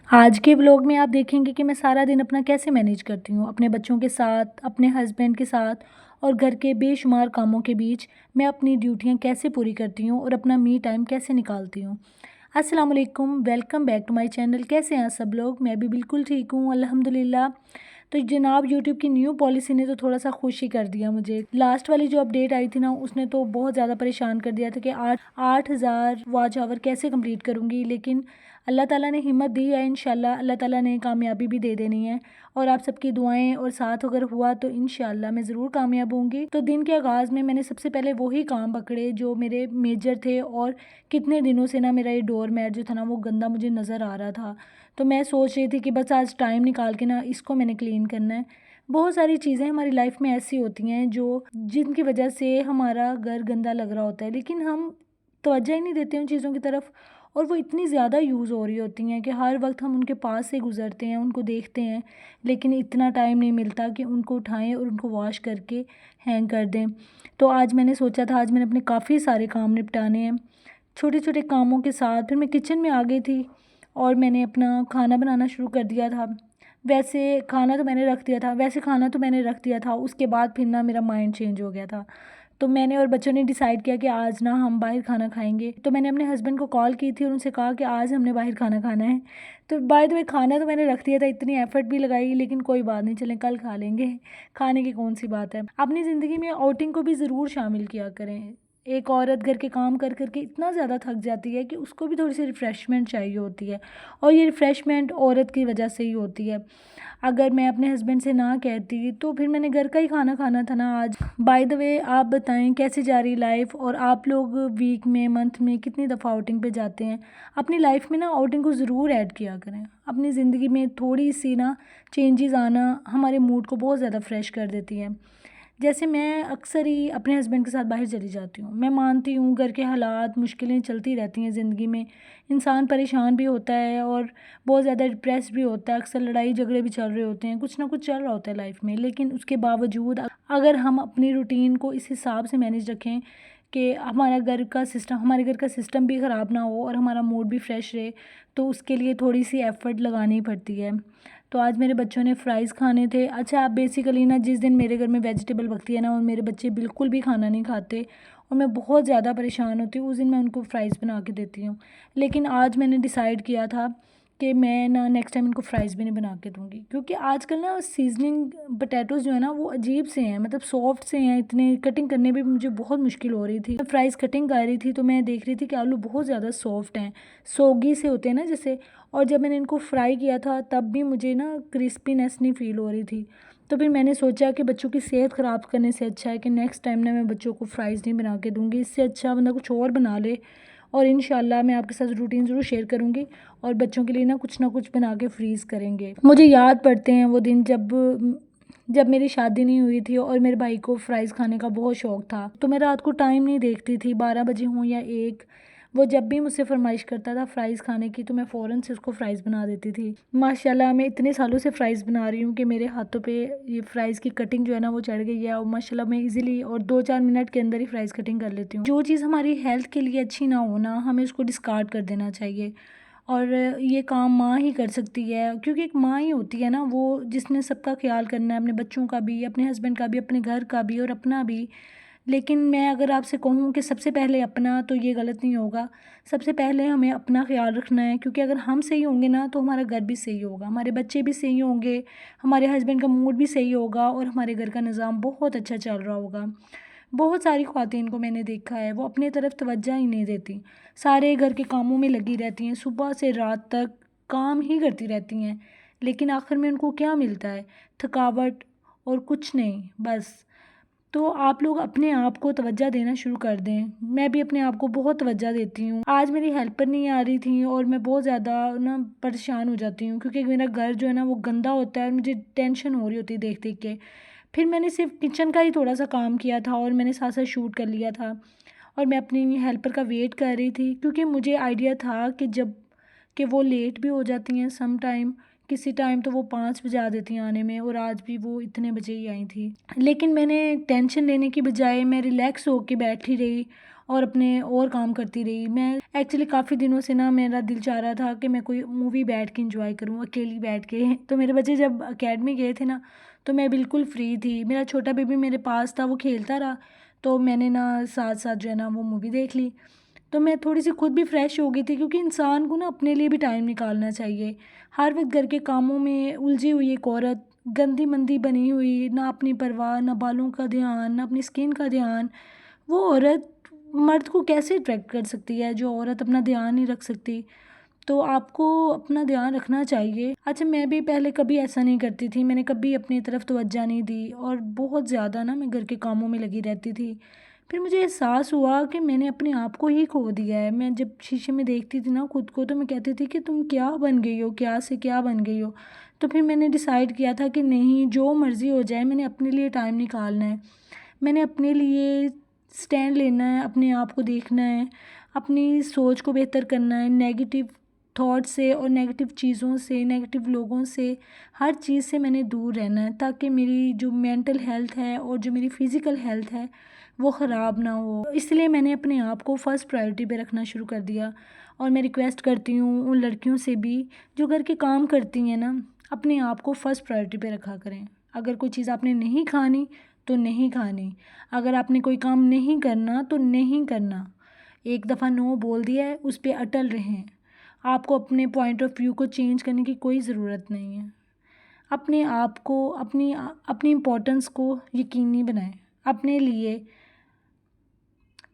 आज के व्लॉग में आप देखेंगे कि मैं सारा दिन अपना कैसे मैनेज करती हूँ अपने बच्चों के साथ, अपने हस्बैंड के साथ और घर के बेशुमार कामों के बीच मैं अपनी ड्यूटियाँ कैसे पूरी करती हूँ और अपना मी टाइम कैसे निकालती हूँ। अस्सलाम वालेकुम, welcome back to my channel. कैसे हैं सब लोग? मैं भी बिल्कुल ठीक हूँ अल्हम्दुलिल्लाह। तो जनाब यूट्यूब की न्यू पॉलिसी ने तो थोड़ा सा खुश ही कर दिया मुझे। लास्ट वाली जो अपडेट आई थी ना, उसने तो बहुत ज़्यादा परेशान कर दिया था कि 8,000 वॉच आवर कैसे कंप्लीट करूँगी। लेकिन अल्लाह ताला ने हिम्मत दी है, इंशाल्लाह अल्लाह ताला ने कामयाबी भी दे देनी है। और आप सबकी दुआएं और साथ अगर हुआ तो इंशाल्लाह मैं ज़रूर कामयाब होंगी। तो दिन के आगाज़ में मैंने सबसे पहले वही काम पकड़े जो मेरे मेजर थे, और कितने दिनों से ना मेरा ये डोर मैट जो था ना वो गंदा मुझे नज़र आ रहा था। तो मैं सोच रही थी कि बस आज टाइम निकाल के ना इसको मैंने क्लीन करना है। बहुत सारी चीज़ें हमारी लाइफ में ऐसी होती हैं जो जिनकी वजह से हमारा घर गंदा लग रहा होता है, लेकिन हम तवज्जो ही नहीं देते उन चीज़ों की तरफ। और वो इतनी ज़्यादा यूज़ हो रही होती हैं कि हर वक्त हम उनके पास से गुज़रते हैं, उनको देखते हैं, लेकिन इतना टाइम नहीं मिलता कि उनको उठाएं और उनको वॉश करके हैंग कर दें। तो आज मैंने सोचा था, आज मैंने अपने काफ़ी सारे काम निपटाने हैं। छोटे छोटे कामों के साथ फिर मैं किचन में आ गई थी और मैंने अपना खाना बनाना शुरू कर दिया था। वैसे खाना तो मैंने रख दिया था, उसके बाद फिर ना मेरा माइंड चेंज हो गया था। तो मैंने और बच्चों ने डिसाइड किया कि आज ना हम बाहर खाना खाएंगे। तो मैंने अपने हस्बैंड को कॉल की थी और उनसे कहा कि आज हमने बाहर खाना खाना है। तो बाय द वे खाना तो मैंने रख दिया था, इतनी एफर्ट भी लगाई, लेकिन कोई बात नहीं, चलें कल खा लेंगे। खाने की कौन सी बात है। अपनी ज़िंदगी में आउटिंग को भी ज़रूर शामिल किया करें। एक औरत घर के काम कर कर के इतना ज़्यादा थक जाती है कि उसको भी थोड़ी सी रिफ़्रेशमेंट चाहिए होती है, और ये रिफ़्रेशमेंट औरत की वजह से ही होती है। अगर मैं अपने हस्बैंड से ना कहती तो फिर मैंने घर का ही खाना खाना था ना आज। बाय द वे आप बताएं कैसे जा रही लाइफ, और आप लोग वीक में, मंथ में कितनी दफ़ा आउटिंग पे जाते हैं? अपनी लाइफ में ना आउटिंग को ज़रूर ऐड किया करें। अपनी ज़िंदगी में थोड़ी सी ना चेंजेस आना हमारे मूड को बहुत ज़्यादा फ्रेश कर देती है। जैसे मैं अक्सर ही अपने हस्बैंड के साथ बाहर चली जाती हूँ। मैं मानती हूँ घर के हालात, मुश्किलें चलती रहती हैं ज़िंदगी में। इंसान परेशान भी होता है और बहुत ज़्यादा डिप्रेस भी होता है। अक्सर लड़ाई झगड़े भी चल रहे होते हैं, कुछ ना कुछ चल रहा होता है लाइफ में। लेकिन उसके बावजूद अगर हम अपनी रूटीन को इस हिसाब से मैनेज रखें कि हमारे घर का सिस्टम भी ख़राब ना हो और हमारा मूड भी फ्रेश रहे, तो उसके लिए थोड़ी सी एफ़र्ट लगानी पड़ती है। तो आज मेरे बच्चों ने फ़्राइज़ खाने थे। अच्छा, आप बेसिकली ना जिस दिन मेरे घर में वेजिटेबल बनती है ना और मेरे बच्चे बिल्कुल भी खाना नहीं खाते और मैं बहुत ज़्यादा परेशान होती हूँ, उस दिन मैं उनको फ़्राइज़ बना के देती हूँ। लेकिन आज मैंने डिसाइड किया था कि मैं ना नेक्स्ट टाइम इनको फ़्राइज़ भी नहीं बना के दूँगी, क्योंकि आजकल ना सीज़निंग पोटैटोज़ जो है ना वो अजीब से हैं, मतलब सॉफ्ट से हैं, इतने कटिंग करने में भी मुझे बहुत मुश्किल हो रही थी। मैं फ़्राइज़ कटिंग कर रही थी तो मैं देख रही थी कि आलू बहुत ज़्यादा सॉफ्ट हैं, सोगी से होते हैं ना जैसे। और जब मैंने इनको फ्राई किया था तब भी मुझे ना क्रिस्पीनेस नहीं फ़ील हो रही थी। तो फिर मैंने सोचा कि बच्चों की सेहत ख़राब करने से अच्छा है कि नेक्स्ट टाइम ना मैं बच्चों को फ़्राइज़ नहीं बना के दूँगी। इससे अच्छा बंदा कुछ और बना ले, और इंशाल्लाह मैं आपके साथ रूटीन ज़रूर शेयर करूँगी और बच्चों के लिए ना कुछ बना के फ्रीज़ करेंगे। मुझे याद पड़ते हैं वो दिन जब मेरी शादी नहीं हुई थी और मेरे भाई को फ़्राइज़ खाने का बहुत शौक़ था। तो मैं रात को टाइम नहीं देखती थी, 12 बजे हों या 1, वो जब भी मुझसे फ़रमाइश करता था फ़्राइज़ खाने की तो मैं फ़ौरन से उसको फ़्राइज़ बना देती थी। माशाल्लाह मैं इतने सालों से फ़्राइज़ बना रही हूँ कि मेरे हाथों पे ये फ़्राइज़ की कटिंग जो है ना वो चढ़ गई है, और माशाल्लाह मैं ईज़िली और 2-4 मिनट के अंदर ही फ़्राइज़ कटिंग कर लेती हूँ। जो चीज़ हमारी हेल्थ के लिए अच्छी ना हो ना, हमें उसको डिस्कार्ड कर देना चाहिए। और ये काम माँ ही कर सकती है, क्योंकि एक माँ ही होती है ना वो जिसने सबका ख़्याल करना है, अपने बच्चों का भी, अपने हस्बैंड का भी, अपने घर का भी और अपना भी। लेकिन मैं अगर आपसे कहूँ कि सबसे पहले अपना, तो ये गलत नहीं होगा। सबसे पहले हमें अपना ख़्याल रखना है, क्योंकि अगर हम सही होंगे ना तो हमारा घर भी सही होगा, हमारे बच्चे भी सही होंगे, हमारे हस्बैंड का मूड भी सही होगा और हमारे घर का निज़ाम बहुत अच्छा चल रहा होगा। बहुत सारी ख़वातीन को मैंने देखा है, वो अपनी तरफ तवज्जो ही नहीं देती, सारे घर के कामों में लगी रहती हैं, सुबह से रात तक काम ही करती रहती हैं, लेकिन आखिर में उनको क्या मिलता है? थकावट और कुछ नहीं, बस। तो आप लोग अपने आप को तवज्जो देना शुरू कर दें। मैं भी अपने आप को बहुत तवज्जो देती हूँ। आज मेरी हेल्पर नहीं आ रही थी और मैं बहुत ज़्यादा ना परेशान हो जाती हूँ, क्योंकि मेरा घर जो है ना वो गंदा होता है और मुझे टेंशन हो रही होती है देख देख के। फिर मैंने सिर्फ किचन का ही थोड़ा सा काम किया था और मैंने साथ साथ शूट कर लिया था, और मैं अपनी हेल्पर का वेट कर रही थी, क्योंकि मुझे आइडिया था कि वो लेट भी हो जाती हैं सम टाइम, किसी टाइम तो वो 5 बजा देती हैं आने में, और आज भी वो इतने बजे ही आई थी। लेकिन मैंने टेंशन लेने की बजाय मैं रिलैक्स होके बैठी रही और अपने और काम करती रही। मैं एक्चुअली काफ़ी दिनों से ना मेरा दिल चाह रहा था कि मैं कोई मूवी बैठ के इंजॉय करूँ अकेली बैठ के। तो मेरे बच्चे जब अकेडमी गए थे ना, तो मैं बिल्कुल फ्री थी। मेरा छोटा बेबी मेरे पास था, वो खेलता रहा, तो मैंने ना साथ साथ जो है ना वो मूवी देख ली। तो मैं थोड़ी-सी खुद भी फ्रेश हो गई थी, क्योंकि इंसान को ना अपने लिए भी टाइम निकालना चाहिए। हर वक़्त घर के कामों में उलझी हुई एक औरत, गंदी-मंदी बनी हुई, ना अपनी परवाह, ना बालों का ध्यान, ना अपनी स्किन का ध्यान, वो औरत मर्द को कैसे अट्रैक्ट कर सकती है, जो औरत अपना ध्यान नहीं रख सकती। तो आपको अपना ध्यान रखना चाहिए। अच्छा, मैं भी पहले कभी ऐसा नहीं करती थी, मैंने कभी अपनी तरफ तवज्जो नहीं दी और बहुत ज़्यादा ना मैं घर के कामों में लगी रहती थी। फिर मुझे एहसास हुआ कि मैंने अपने आप को ही खो दिया है। मैं जब शीशे में देखती थी ना खुद को, तो मैं कहती थी कि तुम क्या बन गई हो, क्या से क्या बन गई हो। तो फिर मैंने डिसाइड किया था कि नहीं, जो मर्ज़ी हो जाए, मैंने अपने लिए टाइम निकालना है। मैंने अपने लिए स्टैंड लेना है, अपने आप को देखना है, अपनी सोच को बेहतर करना है, नेगेटिव थॉट से और नेगेटिव चीज़ों से, नेगेटिव लोगों से, हर चीज़ से मैंने दूर रहना है, ताकि मेरी जो मेंटल हेल्थ है और जो मेरी फ़िज़िकल हेल्थ है वो ख़राब ना हो। इसलिए मैंने अपने आप को फ़र्स्ट प्रायोरिटी पे रखना शुरू कर दिया। और मैं रिक्वेस्ट करती हूँ उन लड़कियों से भी जो घर के काम करती हैं ना, अपने आप को फ़र्स्ट प्रायोरिटी पे रखा करें। अगर कोई चीज़ आपने नहीं खानी तो नहीं खानी, अगर आपने कोई काम नहीं करना तो नहीं करना। एक दफ़ा नो बोल दिया है, उस पे अटल रहें। आपको अपने पॉइंट ऑफ व्यू को चेंज करने की कोई ज़रूरत नहीं है। अपने आप को, अपनी इम्पोर्टेंस को यकीनी बनाएं अपने लिए,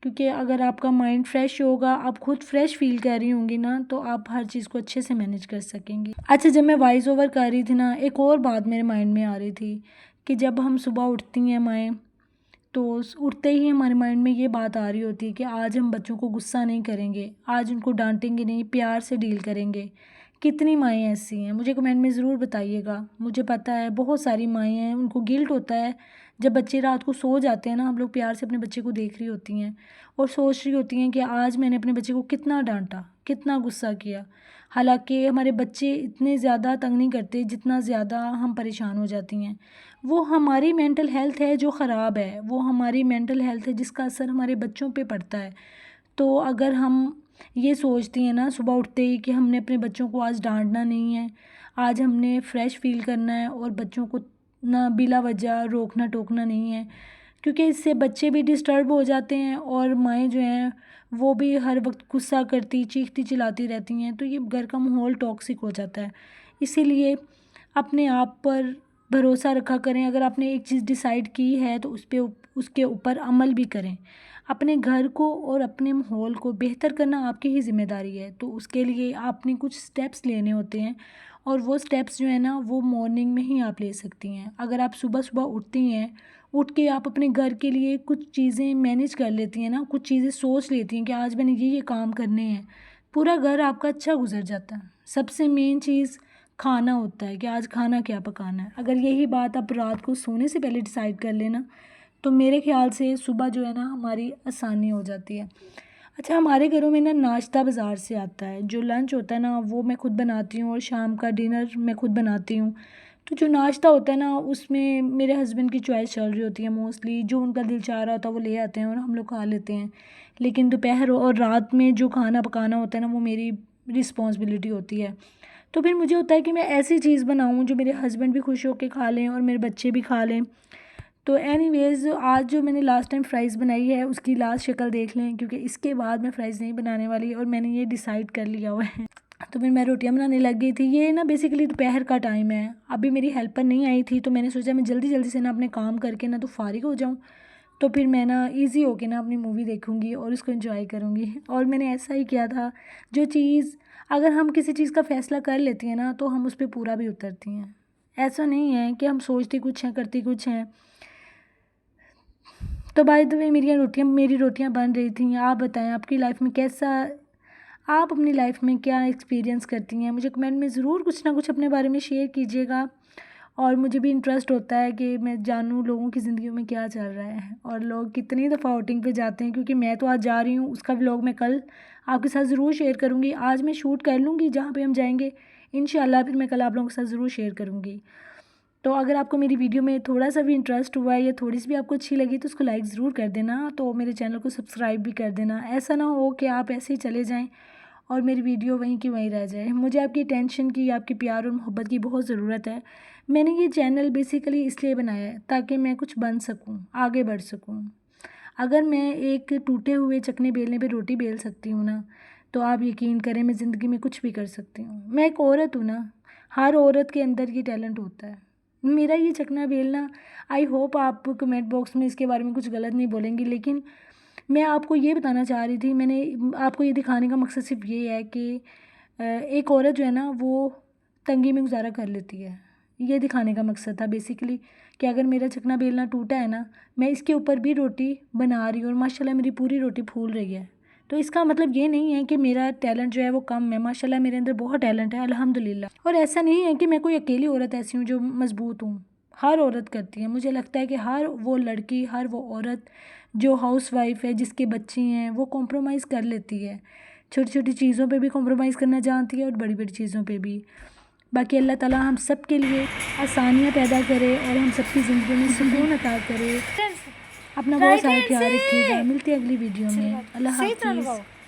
क्योंकि अगर आपका माइंड फ्रेश होगा, आप खुद फ्रेश फील कर रही होंगी ना, तो आप हर चीज़ को अच्छे से मैनेज कर सकेंगी। अच्छा, जब मैं वॉइस ओवर कर रही थी ना, एक और बात मेरे माइंड में आ रही थी कि जब हम सुबह उठती हैं माएँ, तो उठते ही हमारे माइंड में ये बात आ रही होती है कि आज हम बच्चों को गुस्सा नहीं करेंगे, आज उनको डांटेंगे नहीं, प्यार से डील करेंगे। कितनी माएँ ऐसी हैं, मुझे कमेंट में ज़रूर बताइएगा। मुझे पता है बहुत सारी माएँ हैं, उनको गिल्ट होता है जब बच्चे रात को सो जाते हैं ना, हम लोग प्यार से अपने बच्चे को देख रही होती हैं और सोच रही होती हैं कि आज मैंने अपने बच्चे को कितना डांटा, कितना गुस्सा किया। हालांकि हमारे बच्चे इतने ज़्यादा तंग नहीं करते जितना ज़्यादा हम परेशान हो जाती हैं। वो हमारी मेंटल हेल्थ है जो ख़राब है, वो हमारी मेंटल हेल्थ है जिसका असर हमारे बच्चों पे पड़ता है। तो अगर हम ये सोचती हैं ना सुबह उठते ही कि हमने अपने बच्चों को आज डांटना नहीं है, आज हमने फ्रेश फील करना है और बच्चों को ना बिला वजह रोकना टोकना नहीं है, क्योंकि इससे बच्चे भी डिस्टर्ब हो जाते हैं और माएँ जो हैं वो भी हर वक्त गुस्सा करती, चीखती चिल्लाती रहती हैं, तो ये घर का माहौल टॉक्सिक हो जाता है। इसीलिए अपने आप पर भरोसा रखा करें। अगर आपने एक चीज़ डिसाइड की है तो उसके ऊपर अमल भी करें। अपने घर को और अपने माहौल को बेहतर करना आपकी ही ज़िम्मेदारी है, तो उसके लिए आपने कुछ स्टेप्स लेने होते हैं और वो स्टेप्स जो है ना वो मॉर्निंग में ही आप ले सकती हैं। अगर आप सुबह सुबह उठती हैं, उठ के आप अपने घर के लिए कुछ चीज़ें मैनेज कर लेती हैं ना, कुछ चीज़ें सोच लेती हैं कि आज मैंने ये काम करने हैं, पूरा घर आपका अच्छा गुजर जाता है। सबसे मेन चीज़ खाना होता है कि आज खाना क्या पकाना है। अगर यही बात आप रात को सोने से पहले डिसाइड कर लेना, तो मेरे ख़्याल से सुबह जो है ना हमारी आसानी हो जाती है। अच्छा, हमारे घरों में ना नाश्ता बाज़ार से आता है, जो लंच होता है ना वो मैं खुद बनाती हूँ और शाम का डिनर मैं खुद बनाती हूँ। तो जो नाश्ता होता है ना उसमें मेरे हस्बैंड की चॉइस चल रही होती है, मोस्टली जो उनका दिल चाह रहा होता है वो ले आते हैं और हम लोग खा लेते हैं। लेकिन दोपहर और रात में जो खाना पकाना होता है ना वो मेरी रिस्पॉन्सिबिलिटी होती है। तो फिर मुझे होता है कि मैं ऐसी चीज़ बनाऊँ जो मेरे हस्बैंड भी खुश होकर खा लें और मेरे बच्चे भी खा लें। तो एनीवेज़ आज जो मैंने लास्ट टाइम फ्राइज़ बनाई है उसकी लास्ट शक्ल देख लें, क्योंकि इसके बाद मैं फ़्राइज़ नहीं बनाने वाली और मैंने ये डिसाइड कर लिया हुआ है। तो फिर मैं रोटियां बनाने लग गई थी। ये ना बेसिकली दोपहर का टाइम है, अभी मेरी हेल्पर नहीं आई थी, तो मैंने सोचा मैं जल्दी जल्दी से ना अपने काम करके ना तो फ़ारिग हो जाऊँ, तो फिर मैं ना ईज़ी होके ना अपनी मूवी देखूँगी और उसको एंजॉय करूँगी। और मैंने ऐसा ही किया था। जो चीज़ अगर हम किसी चीज़ का फ़ैसला कर लेती हैं ना तो हम उस पर पूरा भी उतरती हैं। ऐसा नहीं है कि हम सोचती कुछ हैं करती कुछ हैं। तो बाय द वे मेरी रोटियां बन रही थी। आप बताएं आपकी लाइफ में कैसा, आप अपनी लाइफ में क्या एक्सपीरियंस करती हैं, मुझे कमेंट में ज़रूर कुछ ना कुछ अपने बारे में शेयर कीजिएगा। और मुझे भी इंटरेस्ट होता है कि मैं जानूँ लोगों की ज़िंदगी में क्या चल रहा है और लोग कितनी दफ़ा आउटिंग पे जाते हैं, क्योंकि मैं तो आज जा रही हूँ, उसका व्लॉग मैं कल आपके साथ ज़रूर शेयर करूँगी। आज मैं शूट कर लूँगी जहाँ पे हम जाएंगे, इंशाल्लाह फिर मैं कल आप लोगों के साथ ज़रूर शेयर करूँगी। तो अगर आपको मेरी वीडियो में थोड़ा सा भी इंटरेस्ट हुआ है या थोड़ी सी भी आपको अच्छी लगी तो उसको लाइक ज़रूर कर देना, तो मेरे चैनल को सब्सक्राइब भी कर देना। ऐसा ना हो कि आप ऐसे ही चले जाएं और मेरी वीडियो वहीं की वहीं रह जाए। मुझे आपकी टेंशन की, आपके प्यार और मोहब्बत की बहुत ज़रूरत है। मैंने ये चैनल बेसिकली इसलिए बनाया है ताकि मैं कुछ बन सकूँ, आगे बढ़ सकूँ। अगर मैं एक टूटे हुए चकने बेलने पे रोटी बेल सकती हूँ ना, तो आप यकीन करें मैं ज़िंदगी में कुछ भी कर सकती हूँ। मैं एक औरत हूँ ना, हर औरत के अंदर ये टैलेंट होता है। मेरा ये चकना बेलना, आई होप आप कमेंट बॉक्स में इसके बारे में कुछ गलत नहीं बोलेंगे, लेकिन मैं आपको ये बताना चाह रही थी, मैंने आपको ये दिखाने का मकसद सिर्फ ये है कि एक औरत जो है ना वो तंगी में गुजारा कर लेती है। ये दिखाने का मकसद था बेसिकली कि अगर मेरा चकना बेलना टूटा है ना, मैं इसके ऊपर भी रोटी बना रही हूँ और माशाल्लाह मेरी पूरी रोटी फूल रही है। तो इसका मतलब ये नहीं है कि मेरा टैलेंट जो है वो कम है। माशाल्लाह मेरे अंदर बहुत टैलेंट है अल्हम्दुलिल्लाह। और ऐसा नहीं है कि मैं कोई अकेली औरत ऐसी हूँ जो मज़बूत हूँ, हर औरत करती है। मुझे लगता है कि हर वो लड़की, हर वो औरत जो हाउस वाइफ है, जिसके बच्चे हैं, वो कॉम्प्रोमाइज़ कर लेती है। छोटी छोटी चीज़ों पे भी कॉम्प्रोमाइज़ करना जानती है और बड़ी बड़ी चीज़ों पे भी। बाकी अल्लाह ताला हम सब के लिए आसानियाँ पैदा करे और हम सबकी ज़िंदगी में सुकून अता करे। अपना बहुत सारा ख्याल रखिएगा। मिलते हैं अगली वीडियो में। अल्लाह हाफ़िज़।